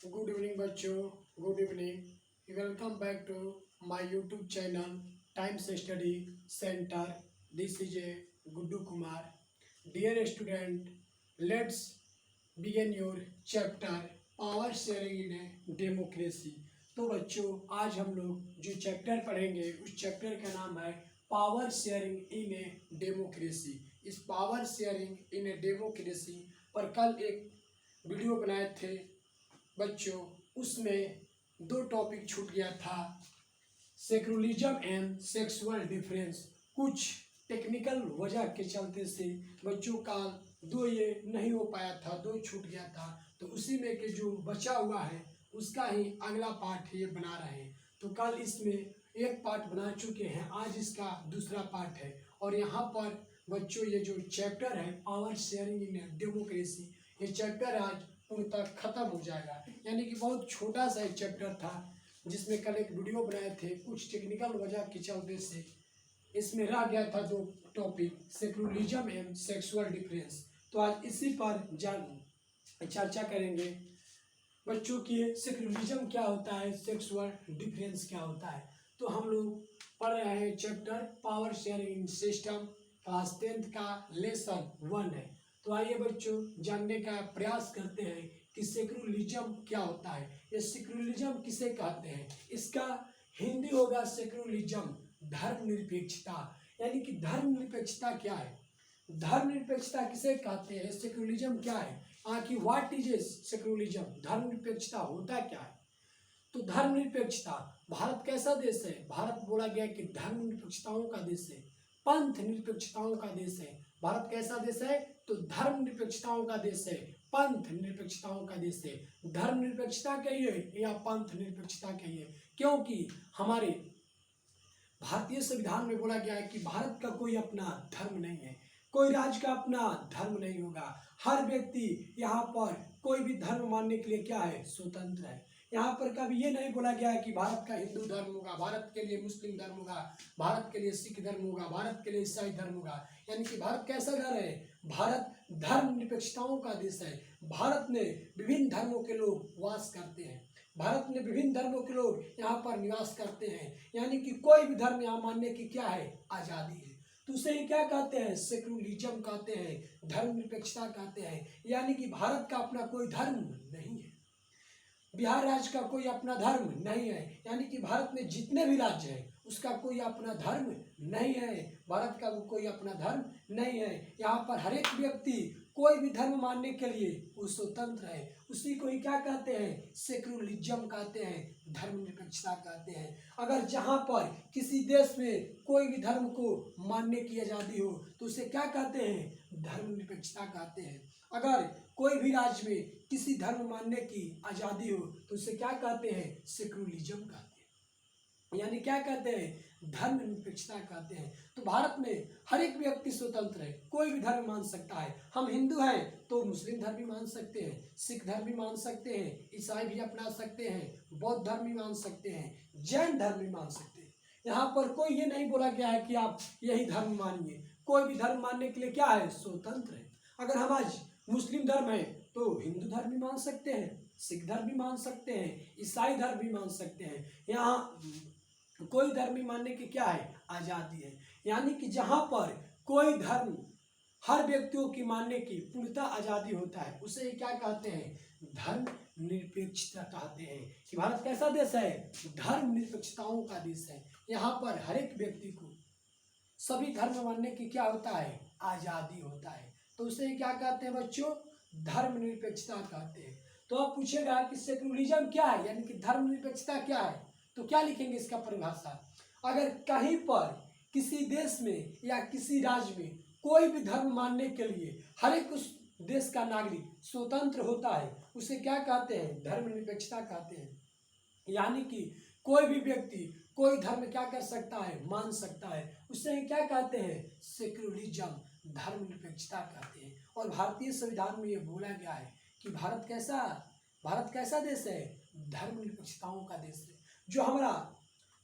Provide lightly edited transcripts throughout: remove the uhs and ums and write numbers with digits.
Good evening बच्चों, good evening. Welcome back to my YouTube channel Times Study Centre. This is a Guddu Kumar. Dear student, let's begin your chapter power sharing in a democracy. तो बच्चों, आज हम लोग जो chapter पढ़ेंगे उस chapter का नाम है power sharing in a democracy. इस power sharing in a democracy पर कल एक वीडियो बनाए थे बच्चों। उसमें दो टॉपिक छूट गया था, सेक्युलरिज्म एंड सेक्सुअल डिफरेंस। कुछ टेक्निकल वजह के चलते से बच्चों का दो ये नहीं हो पाया था, दो छूट गया था। तो उसी में के जो बचा हुआ है उसका ही अगला पार्ट ये बना रहे हैं। तो कल इसमें एक पार्ट बना चुके हैं, आज इसका दूसरा पार्ट है। और यहाँ पर बच्चों ये जो चैप्टर है पावर शेयरिंग इन डेमोक्रेसी, ये चैप्टर आज पूर्णतः खत्म हो जाएगा। यानी कि बहुत छोटा सा एक चैप्टर था जिसमें कल एक वीडियो बनाए थे, कुछ टेक्निकल वजह के चलते से इसमें रह गया था दो topic, secularism and sexual difference. तो आज इसी पर चर्चा करेंगे बच्चों की सेक्युलरिज्म क्या होता है, सेक्सुअल डिफरेंस क्या होता है। तो हम लोग पढ़ रहे हैं chapter power sharing system, class 10th का लेसन 1 है। तो आइए बच्चों जानने का प्रयास करते हैं कि सेक्युलरिज्म क्या होता है, ये सेक्युलरिज्म किसे कहते हैं। इसका हिंदी होगा सेक्युलरिज्म धर्मनिरपेक्षता। यानी कि धर्मनिरपेक्षता क्या है, धर्मनिरपेक्षता किसे कहते हैं, सेक्युलरिज्म क्या है, कि व्हाट इज ए सेक्युलरिज्म, धर्मनिरपेक्षता होता क्या है। तो धर्मनिरपेक्षता, भारत कैसा देश है, भारत बोला गया कि धर्मनिरपेक्षताओं का देश है, पंथ निरपेक्षताओं का देश है। भारत कैसा देश है, तो धर्मनिरपेक्षताओं का देश है, पंथ निरपेक्षताओं का देश है। धर्मनिरपेक्षता कहिए या पंथ निरपेक्षता कहिए, क्योंकि हमारे भारतीय संविधान में बोला गया है कि भारत का कोई अपना धर्म नहीं है, कोई राज्य का अपना धर्म नहीं होगा। हर व्यक्ति यहाँ पर कोई भी धर्म मानने के लिए क्या है, स्वतंत्र है। यहाँ पर कभी ये नहीं बोला गया है कि भारत का हिंदू धर्म होगा, भारत के लिए मुस्लिम धर्म होगा, भारत के लिए सिख धर्म होगा, भारत के लिए ईसाई धर्म होगा। यानी कि भारत कैसा घर है, भारत धर्म निरपेक्षताओं का देश है। भारत में विभिन्न धर्मों के लोग वास करते हैं, भारत में विभिन्न धर्मों के लोग यहाँ पर निवास करते हैं। यानी कि कोई भी धर्म यहाँ मानने की क्या है, आज़ादी है। तो उसे क्या कहते हैं, सेक्युलरिज्म कहते हैं, धर्मनिरपेक्षता कहते हैं। यानी कि भारत का अपना कोई धर्म नहीं है, बिहार राज्य का कोई अपना धर्म नहीं है। यानी कि भारत में जितने भी राज्य हैं उसका कोई अपना धर्म नहीं है, भारत का कोई अपना धर्म नहीं है। यहाँ पर हर एक व्यक्ति कोई भी धर्म मानने के लिए वो स्वतंत्र है। उसी को ही क्या कहते हैं, सेक्युलरिज्म कहते हैं, धर्मनिरपेक्षता कहते हैं। अगर जहाँ पर किसी देश में कोई भी धर्म को मानने की आज़ादी हो तो उसे क्या कहते हैं, धर्मनिरपेक्षता कहते हैं। अगर कोई भी राज्य में किसी धर्म मानने की आज़ादी हो तो उसे क्या कहते हैं, सेक्युलरिज्म कहते हैं। यानी क्या कहते हैं, धर्मनिरपेक्षता कहते हैं। तो भारत में हर एक व्यक्ति स्वतंत्र है, कोई भी धर्म मान सकता है। हम हिंदू हैं तो मुस्लिम धर्म भी मान सकते हैं, सिख धर्म भी मान सकते हैं, ईसाई भी अपना सकते हैं, बौद्ध धर्म भी मान सकते हैं, जैन धर्म भी मान सकते हैं। यहाँ पर कोई ये नहीं बोला गया है कि आप यही धर्म मानिए, कोई भी धर्म मानने के लिए क्या है, स्वतंत्र है। अगर हम आज मुस्लिम धर्म है तो हिंदू धर्म भी मान सकते हैं, सिख धर्म भी मान सकते हैं, ईसाई धर्म भी मान सकते हैं। यहाँ कोई धर्म भी मानने की क्या है, आज़ादी है। यानी कि जहाँ पर कोई धर्म हर व्यक्तियों की मानने की पूर्णतः आज़ादी होता है उसे क्या कहते हैं, धर्म निरपेक्षता कहते हैं। कि भारत कैसा देश है, धर्म निरपेक्षताओं का देश है। यहाँ पर हर एक व्यक्ति को सभी धर्म मानने की क्या होता है, आज़ादी होता है। तो उसे क्या कहते हैं बच्चों, धर्मनिरपेक्षता कहते हैं। तो आप पूछेगा कि सेक्युलरिज्म क्या है, यानी कि धर्मनिरपेक्षता क्या है, तो क्या लिखेंगे इसका परिभाषा। अगर कहीं पर किसी देश में या किसी राज्य में कोई भी धर्म मानने के लिए हर एक उस देश का नागरिक स्वतंत्र होता है उसे क्या कहते हैं, धर्मनिरपेक्षता कहते हैं। यानी कि कोई भी व्यक्ति कोई धर्म क्या कर सकता है, मान सकता है, उसे क्या कहते हैं, सेक्युलरिज्म धर्मनिरपेक्षता कहते हैं। और भारतीय संविधान में ये बोला गया है कि भारत कैसा देश है, धर्मनिरपेक्षताओं का देश है। जो हमारा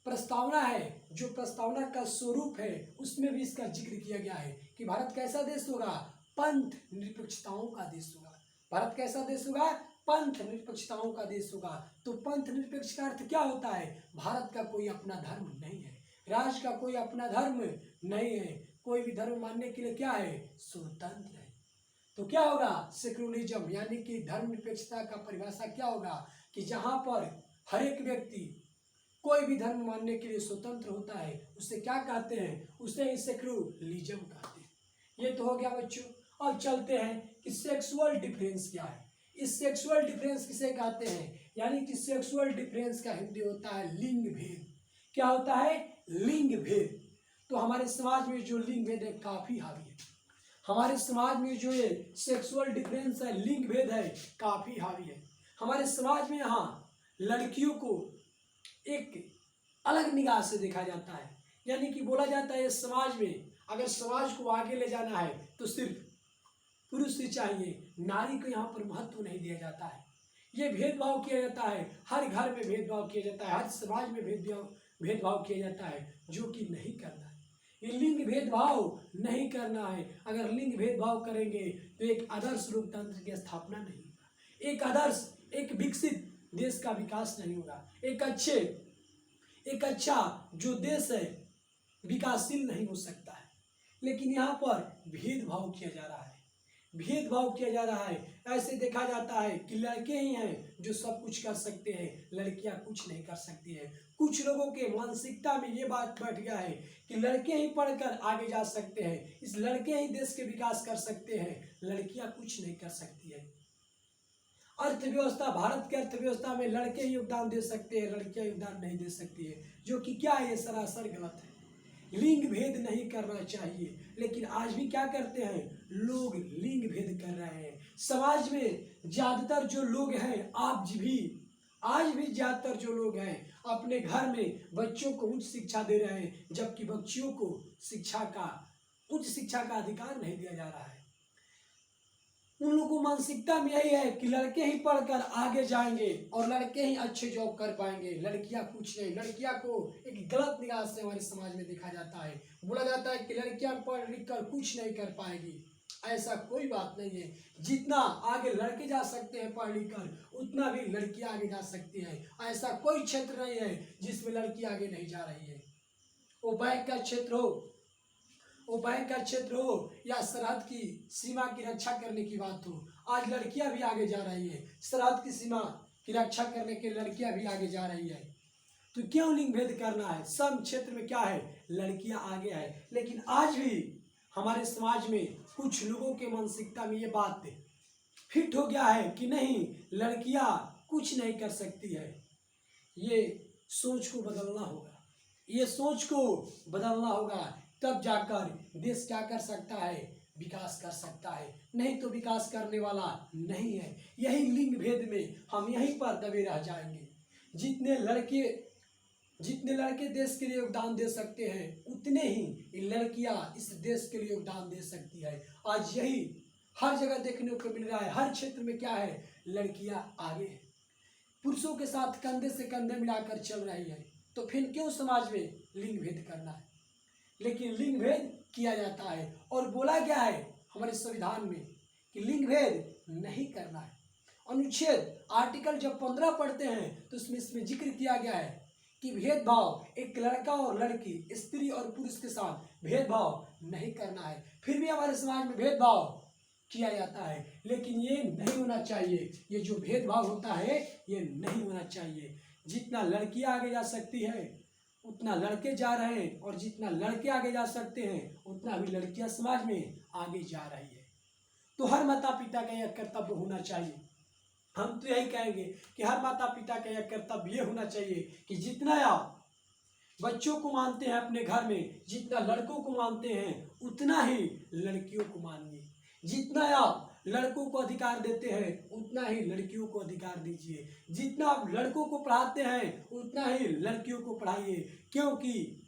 प्रस्तावना है, जो प्रस्तावना का स्वरूप है उसमें भी इसका जिक्र किया गया है कि भारत कैसा देश होगा, पंथ निरपेक्षताओं का देश होगा। भारत कैसा देश होगा, पंथ निरपेक्षताओं का देश होगा। तो पंथ निरपेक्ष का अर्थ क्या होता है? भारत का कोई अपना धर्म नहीं है, राज्य का कोई अपना धर्म नहीं है, कोई भी धर्म मानने के लिए क्या है? स्वतंत्र है। तो क्या होगा? सेक्युलरिज्म, यानी कि धर्मनिरपेक्षता का परिभाषा क्या होगा? कि जहाँ पर हर एक व्यक्ति कोई भी धर्म मानने के लिए स्वतंत्र होता है, उसे क्या कहते हैं? उसे सेक्युलरिज्म कहते हैं। ये तो हो गया बच्चों। अब चलते हैं कि सेक्सुअल डिफरेंस क्या है। इस सेक्सुअल डिफरेंस किसे कहते हैं? यानी कि सेक्सुअल डिफरेंस का हिंदी होता है लिंग भेद। क्या होता है? लिंग भेद। तो हमारे समाज में जो लिंग भेद है काफी हावी है। हमारे समाज में जो ये सेक्सुअल डिफरेंस है, लिंग भेद है, काफी हावी है। हमारे समाज में यहाँ लड़कियों को एक अलग निगाह से देखा जाता है। यानी कि बोला जाता है समाज में अगर समाज को आगे ले जाना है तो सिर्फ पुरुष ही चाहिए, नारी को यहाँ पर महत्व नहीं दिया जाता है। ये भेदभाव किया जाता है, हर घर में भेदभाव किया जाता है, हर समाज में भेदभाव किया जाता है, जो कि नहीं करना है। ये लिंग भेदभाव नहीं करना है। अगर लिंग भेदभाव करेंगे तो एक आदर्श लोकतंत्र की स्थापना नहीं होगा, एक आदर्श, एक विकसित देश का विकास नहीं होगा, एक अच्छा जो देश है विकासशील नहीं हो सकता है। लेकिन यहाँ पर भेदभाव किया जा रहा है, भेदभाव किया जा रहा है। ऐसे देखा जाता है कि लड़के ही हैं जो सब कुछ कर सकते हैं, लड़कियां कुछ नहीं कर सकती हैं। कुछ लोगों के मानसिकता में ये बात बैठ गया है कि लड़के ही पढ़कर आगे जा सकते हैं, इस लड़के ही देश के विकास कर सकते हैं, लड़कियां कुछ नहीं कर सकती है। अर्थव्यवस्था, भारत की अर्थव्यवस्था में लड़के ही योगदान दे सकते हैं, लड़कियां योगदान नहीं दे सकती है, जो कि क्या है? ये सरासर गलत है। लिंग भेद नहीं करना चाहिए, लेकिन आज भी क्या करते हैं लोग? लिंग भेद कर रहे हैं। समाज में ज्यादातर जो लोग हैं, आज भी ज्यादातर जो लोग हैं अपने घर में बच्चों को उच्च शिक्षा दे रहे हैं, जबकि बच्चियों को उच्च शिक्षा का अधिकार नहीं दिया जा रहा है। उन लोगों को मानसिकता में यही है कि लड़के ही पढ़कर आगे जाएंगे और लड़के ही अच्छे जॉब कर पाएंगे, लड़कियां कुछ नहीं। लड़कियां को एक गलत निगाह से हमारे समाज में देखा जाता है। बोला जाता है कि लड़कियां पढ़ लिख कर कुछ नहीं कर पाएगी। ऐसा कोई बात नहीं है। जितना आगे लड़के जा सकते हैं पढ़ लिख कर, उतना भी लड़कियां आगे जा सकती हैं। ऐसा कोई क्षेत्र नहीं है जिसमें लड़की आगे नहीं जा रही है। वो बैंक का क्षेत्र हो या सरहद की सीमा की रक्षा करने की बात हो, आज लड़कियां भी आगे जा रही है। सरहद की सीमा की रक्षा करने के लड़कियां भी आगे जा रही है। तो क्यों लिंग भेद करना है? सब क्षेत्र में क्या है? लड़कियां आगे है। लेकिन आज भी हमारे समाज में कुछ लोगों के मानसिकता में ये बात फिट हो गया है कि नहीं, लड़कियां कुछ नहीं कर सकती है। ये सोच को बदलना होगा, ये सोच को बदलना होगा, तब जाकर देश क्या कर सकता है? विकास कर सकता है। नहीं तो विकास करने वाला नहीं है। यही लिंग भेद में हम यहीं पर दबे रह जाएंगे। जितने लड़के देश के लिए योगदान दे सकते हैं, उतने ही लड़कियां इस देश के लिए योगदान दे सकती है। आज यही हर जगह देखने को मिल रहा है। हर क्षेत्र में क्या है? लड़कियां आगे हैं, पुरुषों के साथ कंधे से कंधे मिलाकर चल रही है। तो फिर क्यों समाज में लिंग भेद करना है? लेकिन लिंग भेद किया जाता है और बोला गया है हमारे संविधान में कि लिंग भेद नहीं करना है। अनुच्छेद आर्टिकल जब 15 पढ़ते हैं तो इसमें जिक्र किया गया है कि भेदभाव, एक लड़का और लड़की, स्त्री और पुरुष के साथ भेदभाव नहीं करना है। फिर भी हमारे समाज में भेदभाव किया जाता है, लेकिन ये नहीं होना चाहिए। ये जो भेदभाव होता है ये नहीं होना चाहिए। जितना लड़कियां आगे जा सकती है उतना लड़के जा रहे हैं, और जितना लड़के आगे जा सकते हैं उतना भी लड़कियां समाज में आगे जा रही है। तो हर माता पिता का यह कर्तव्य होना चाहिए। हम तो यही कहेंगे कि हर माता पिता का यह कर्तव्य यह होना चाहिए कि जितना आप बच्चों को मानते हैं अपने घर में, जितना लड़कों को मानते हैं उतना ही लड़कियों को मानिए। जितना आप लड़कों को अधिकार देते हैं उतना ही लड़कियों को अधिकार दीजिए। जितना आप लड़कों को पढ़ाते हैं उतना ही लड़कियों को पढ़ाइए, क्योंकि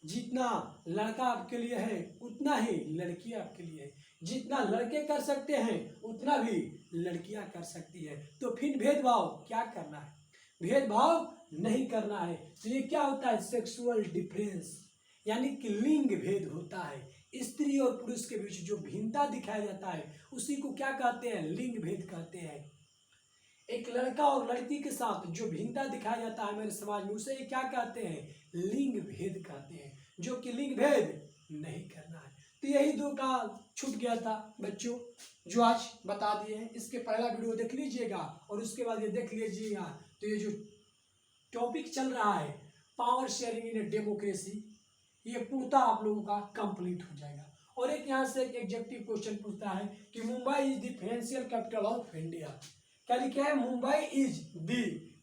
जितना लड़का आपके लिए है उतना ही लड़की आपके लिए है। जितना लड़के कर सकते हैं उतना भी लड़कियां कर सकती है। तो फिर भेदभाव क्या करना है? भेदभाव नहीं करना है। तो ये क्या होता है? सेक्सुअल डिफरेंस, यानी कि लिंग भेद होता है। स्त्री और पुरुष के बीच जो भिन्नता दिखाया जाता है उसी को क्या कहते हैं? लिंग भेद कहते हैं। एक लड़का और लड़की के साथ जो भिन्नता दिखाया जाता है हमारे समाज में, उसे क्या कहते हैं? लिंग भेद कहते हैं, जो कि लिंग भेद नहीं करना है। तो यही दो का छूट गया था बच्चों, जो आज बता दिए हैं। इसके पहला वीडियो देख लीजिएगा और उसके बाद ये देख लीजिएगा। तो ये जो टॉपिक चल रहा है power sharing in a democracy, ये पूर्णतः आप लोगों का कंप्लीट हो जाएगा। और एक यहाँ से एक एग्जेक्टिव क्वेश्चन पूछता है कि Mumbai is the financial capital of India. क्या लिखा है? Mumbai is the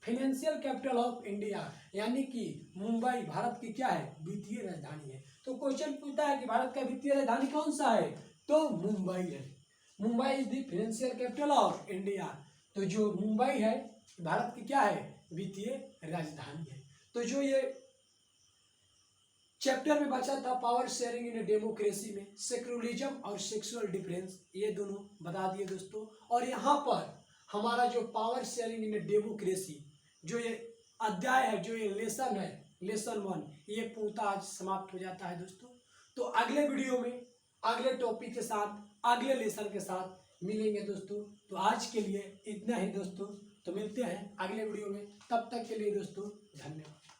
financial capital of India, यानी कि मुंबई भारत की क्या है? वित्तीय राजधानी है। तो क्वेश्चन पूछता है कि भारत का वित्तीय राजधानी कौन सा है? तो मुंबई है। Mumbai is the financial capital of India. तो जो मुंबई है भारत की क्या है? वित्तीय राजधानी है। तो जो ये चैप्टर में बचा था पावर शेयरिंग इन डेमोक्रेसी में, सेक्युलरिज्म और सेक्सुअल डिफरेंस, ये दोनों बता दिए दोस्तों। और यहाँ पर हमारा जो पावर शेयरिंग इन डेमोक्रेसी जो ये अध्याय है, जो ये लेसन है, लेसन 1, ये पूर्णतः आज समाप्त हो जाता है दोस्तों। तो अगले वीडियो में अगले टॉपिक के साथ, अगले लेसन के साथ मिलेंगे दोस्तों। तो आज के लिए इतना ही दोस्तों। तो मिलते हैं अगले वीडियो में, तब तक के लिए दोस्तों धन्यवाद।